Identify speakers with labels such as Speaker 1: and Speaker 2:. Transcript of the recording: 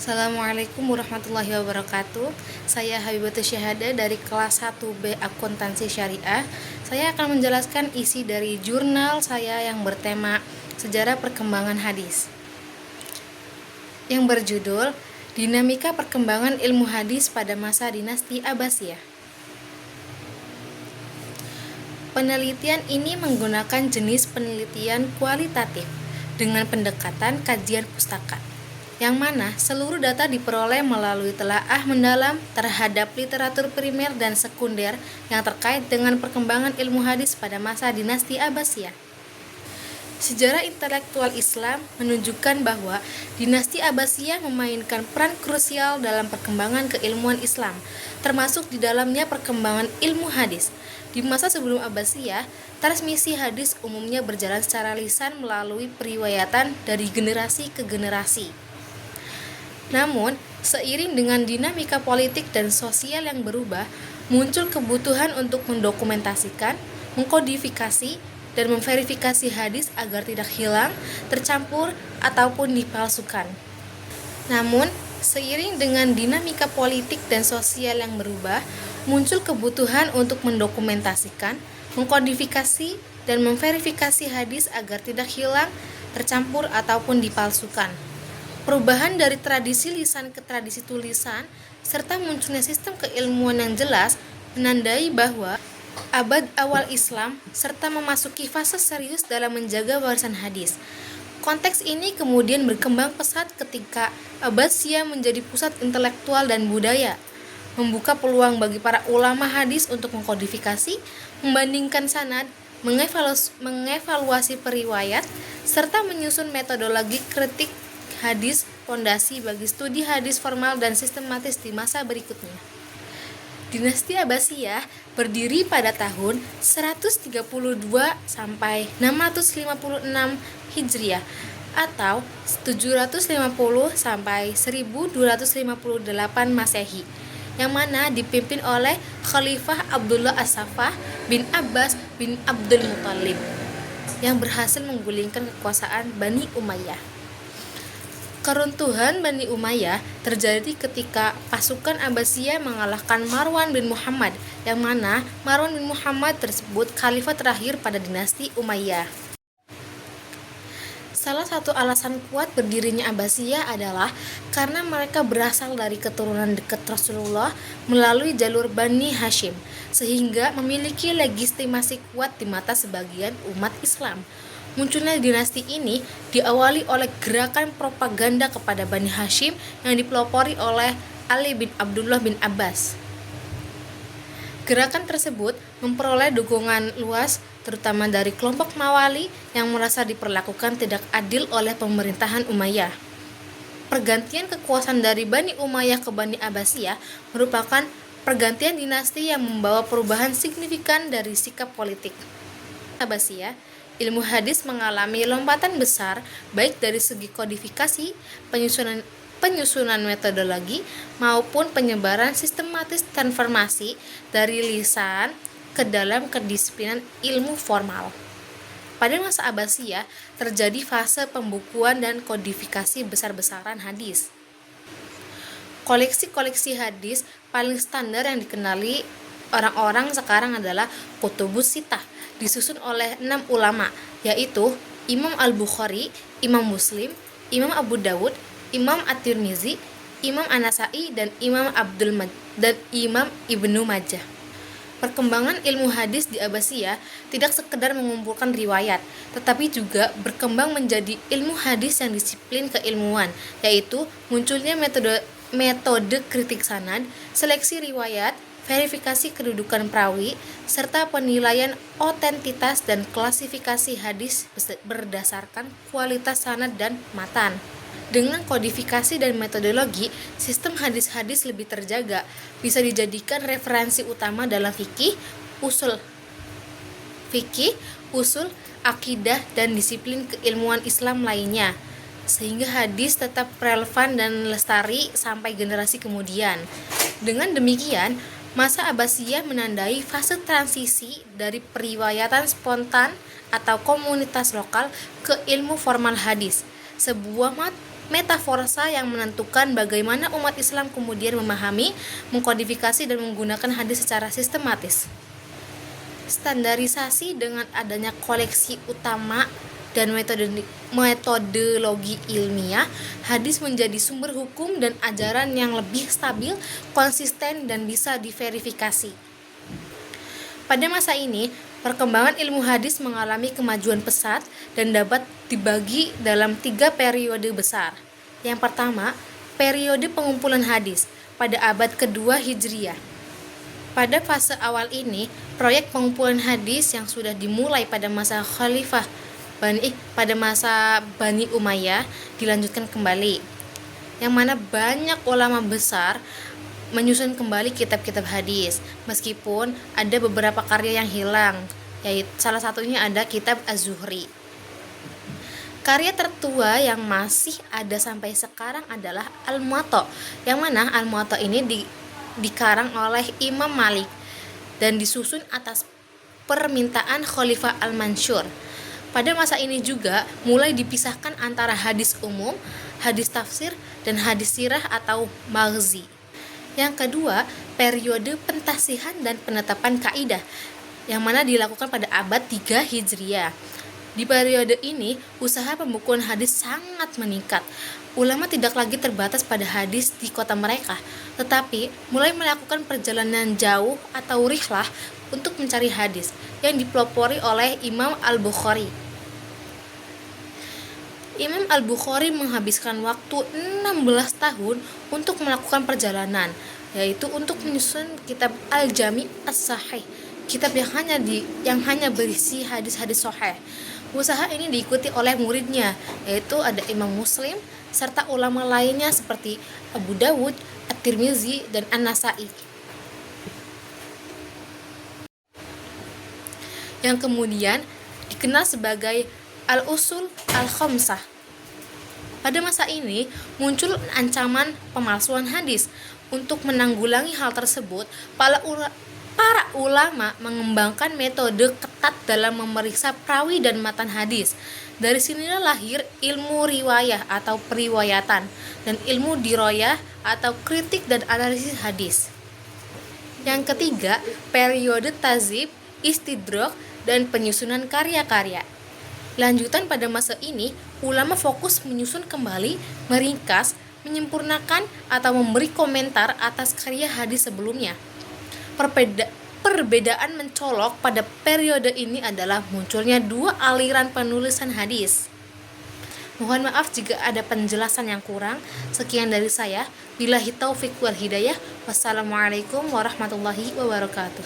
Speaker 1: Assalamualaikum warahmatullahi wabarakatuh. Saya Habibatul Syahada dari kelas 1B Akuntansi Syariah. Saya akan menjelaskan isi dari jurnal saya yang bertema Sejarah Perkembangan Hadis, yang berjudul Dinamika Perkembangan Ilmu Hadis pada Masa Dinasti Abbasiyah. Penelitian ini menggunakan jenis penelitian kualitatif dengan pendekatan kajian pustaka, yang mana seluruh data diperoleh melalui telaah mendalam terhadap literatur primer dan sekunder yang terkait dengan perkembangan ilmu hadis pada masa dinasti Abbasiyah. Sejarah intelektual Islam menunjukkan bahwa dinasti Abbasiyah memainkan peran krusial dalam perkembangan keilmuan Islam, termasuk di dalamnya perkembangan ilmu hadis. Di masa sebelum Abbasiyah, transmisi hadis umumnya berjalan secara lisan melalui periwayatan dari generasi ke generasi. Namun, seiring dengan dinamika politik dan sosial yang berubah, muncul kebutuhan untuk mendokumentasikan, mengkodifikasi, dan memverifikasi hadis agar tidak hilang, tercampur, ataupun dipalsukan. Namun, seiring dengan dinamika politik dan sosial yang berubah, muncul kebutuhan untuk mendokumentasikan, mengkodifikasi, dan memverifikasi hadis agar tidak hilang, tercampur, ataupun dipalsukan. Perubahan dari tradisi lisan ke tradisi tulisan, serta munculnya sistem keilmuan yang jelas, menandai bahwa abad awal Islam serta memasuki fase serius dalam menjaga warisan hadis. Konteks ini kemudian berkembang pesat ketika Abbasiyah menjadi pusat intelektual dan budaya, membuka peluang bagi para ulama hadis untuk mengkodifikasi, membandingkan sanad, mengevaluasi periwayat, serta menyusun metodologi kritik hadis, fondasi bagi studi hadis formal dan sistematis di masa berikutnya. Dinasti Abbasiyah berdiri pada tahun 132 sampai 656 Hijriah atau 750 sampai 1258 Masehi, yang mana dipimpin oleh Khalifah Abdullah As-Saffah bin Abbas bin Abdul Muthalib yang berhasil menggulingkan kekuasaan Bani Umayyah. Keruntuhan Bani Umayyah terjadi ketika pasukan Abbasiyah mengalahkan Marwan bin Muhammad, yang mana Marwan bin Muhammad tersebut khalifah terakhir pada dinasti Umayyah. Salah satu alasan kuat berdirinya Abbasiyah adalah karena mereka berasal dari keturunan dekat Rasulullah melalui jalur Bani Hashim, sehingga memiliki legitimasi kuat di mata sebagian umat Islam. Munculnya dinasti ini diawali oleh gerakan propaganda kepada Bani Hashim yang dipelopori oleh Ali bin Abdullah bin Abbas. Gerakan tersebut memperoleh dukungan luas terutama dari kelompok Mawali yang merasa diperlakukan tidak adil oleh pemerintahan Umayyah. Pergantian kekuasaan dari Bani Umayyah ke Bani Abbasiyah merupakan pergantian dinasti yang membawa perubahan signifikan dari sikap politik Abbasiyah. Ilmu hadis mengalami lompatan besar baik dari segi kodifikasi, penyusunan metodologi, maupun penyebaran sistematis transformasi dari lisan ke dalam kedisiplinan ilmu formal. Pada masa Abbasiyah terjadi fase pembukuan dan kodifikasi besar-besaran hadis. Koleksi-koleksi hadis paling standar yang dikenali orang-orang sekarang adalah Kutubus Sittah, disusun oleh 6 ulama, yaitu Imam Al-Bukhari, Imam Muslim, Imam Abu Dawud, Imam At-Tirmizi, Imam An-Nasai, dan Imam Imam Ibnu Majah. Perkembangan ilmu hadis di Abbasiyah tidak sekedar mengumpulkan riwayat, tetapi juga berkembang menjadi ilmu hadis yang disiplin keilmuan, yaitu munculnya metode kritik sanad, seleksi riwayat, verifikasi kedudukan perawi, serta penilaian otentitas dan klasifikasi hadis berdasarkan kualitas sanad dan matan. Dengan kodifikasi dan metodologi, sistem hadis-hadis lebih terjaga, bisa dijadikan referensi utama dalam fikih, usul, akidah, dan disiplin keilmuan Islam lainnya, sehingga hadis tetap relevan dan lestari sampai generasi kemudian. Dengan demikian, masa Abbasiyah menandai fase transisi dari periwayatan spontan atau komunitas lokal ke ilmu formal hadis, sebuah metaforsa yang menentukan bagaimana umat Islam kemudian memahami, mengkodifikasi, dan menggunakan hadis secara sistematis. Standarisasi dengan adanya koleksi utama dan metodologi ilmiah, hadis menjadi sumber hukum dan ajaran yang lebih stabil, konsisten, dan bisa diverifikasi. Pada masa ini, perkembangan ilmu hadis mengalami kemajuan pesat dan dapat dibagi dalam 3 periode besar. Yang pertama, periode pengumpulan hadis pada abad kedua Hijriah. Pada fase awal ini, proyek pengumpulan hadis yang sudah dimulai pada masa Bani Umayyah dilanjutkan kembali, yang mana banyak ulama besar menyusun kembali kitab-kitab hadis, meskipun ada beberapa karya yang hilang, yaitu salah satunya ada kitab Az-Zuhri. Karya tertua yang masih ada sampai sekarang adalah Al-Muwatta, yang mana Al-Muwatta ini dikarang oleh Imam Malik dan disusun atas permintaan Khalifah Al-Mansur. Pada masa ini juga mulai dipisahkan antara hadis umum, hadis tafsir, dan hadis sirah atau maghzi. Yang kedua, periode pentasihan dan penetapan kaidah, yang mana dilakukan pada abad 3 Hijriah. Di periode ini, usaha pembukuan hadis sangat meningkat. Ulama tidak lagi terbatas pada hadis di kota mereka, tetapi mulai melakukan perjalanan jauh atau rihlah untuk mencari hadis, yang dipelopori oleh Imam Al-Bukhari. Imam Al-Bukhari menghabiskan waktu 16 tahun untuk melakukan perjalanan, yaitu untuk menyusun kitab Al-Jami' As-Sahih, kitab yang hanya berisi hadis-hadis sahih. Usaha ini diikuti oleh muridnya, yaitu ada Imam Muslim serta ulama lainnya seperti Abu Dawud, At-Tirmizi, dan An-Nasai, yang kemudian dikenal sebagai Al-Usul Al-Khamsah. Pada masa ini muncul ancaman pemalsuan hadis. Untuk menanggulangi hal tersebut, para ulama mengembangkan metode ketat dalam memeriksa perawi dan matan hadis. Dari sinilah lahir ilmu riwayah atau periwayatan dan ilmu diroyah atau kritik dan analisis hadis. Yang ketiga, periode tazib, istidrak, dan penyusunan karya-karya. Lanjutan pada masa ini, ulama fokus menyusun kembali, meringkas, menyempurnakan, atau memberi komentar atas karya hadis sebelumnya. Perbedaan mencolok pada periode ini adalah munculnya 2 aliran penulisan hadis. Mohon maaf jika ada penjelasan yang kurang. Sekian dari saya. Billahi taufiq wal hidayah. Wassalamualaikum warahmatullahi wabarakatuh.